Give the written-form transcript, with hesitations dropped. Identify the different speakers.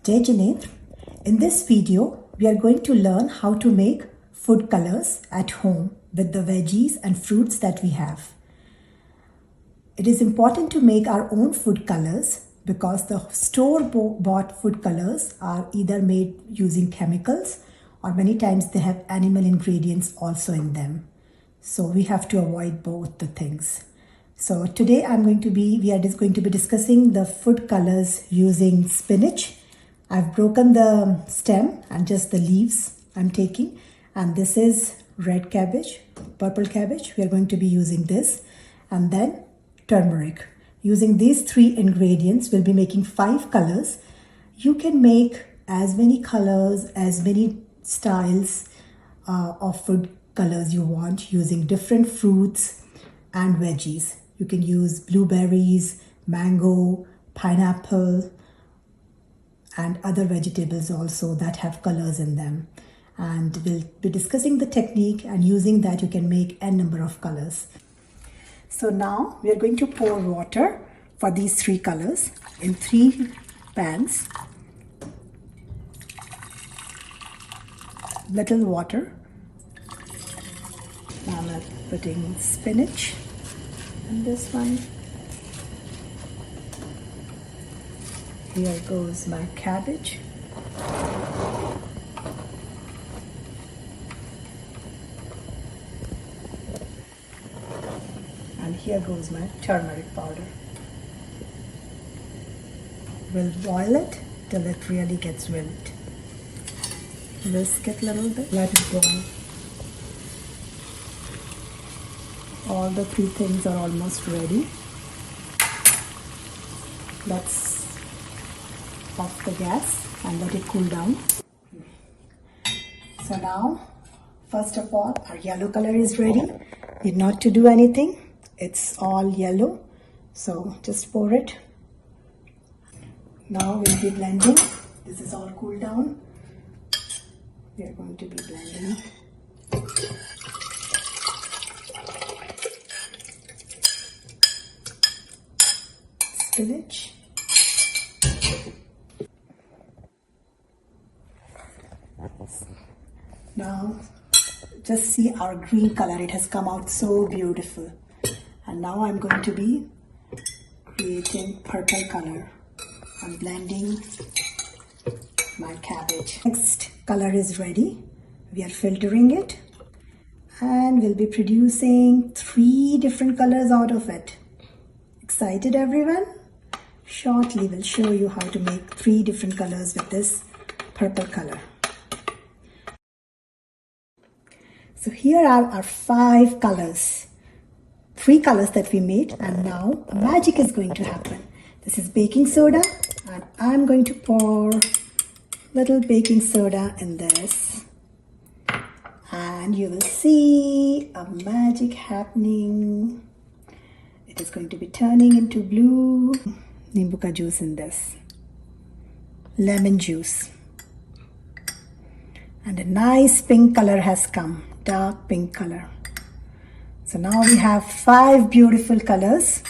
Speaker 1: Jai Jinesh. In this video, we are going to learn how to make food colors at home with the veggies and fruits that we have. It is important to make our own food colors because the store-bought food colors are either made using chemicals or many times they have animal ingredients also in them. So we have to avoid both the things. So today we are just going to be discussing the food colors using spinach. I've broken the stem and just the leaves I'm taking. And this is red cabbage, purple cabbage. We are going to be using this. And then turmeric. Using these three ingredients, we'll be making 5 colors. You can make as many colors, as many styles of food colors you want using different fruits and veggies. You can use blueberries, mango, pineapple, and other vegetables also that have colors in them. And we'll be discussing the technique, and using that you can make n number of colors. So now we are going to pour water for these 3 colors in 3 pans. Little water. Now I'm putting spinach in this one. Here goes my cabbage. And here goes my turmeric powder. We'll boil it till it really gets wilt. Whisk it a little bit, let it boil. All the 3 things are almost ready. Let's off the gas and let it cool down. So now, first of all, our yellow color is ready. Need not to do anything. It's all yellow. So just pour it. Now we'll be blending. This is all cooled down. We are going to be blending. Spinach. Now just see our green color. It has come out so beautiful. And now I'm going to be creating purple color. I'm blending my cabbage. Next color is ready. We are filtering it and we'll be producing 3 different colors out of it. Excited everyone? Shortly we'll show you how to make 3 different colors with this purple color. So here are our 5 colors. 3 colors that we made, and now magic is going to happen. This is baking soda, and I'm going to pour little baking soda in this. And you will see a magic happening. It is going to be turning into blue. Nimbu ka juice in this. Lemon juice. And a nice pink color has come. Dark pink color. So now we have 5 beautiful colors.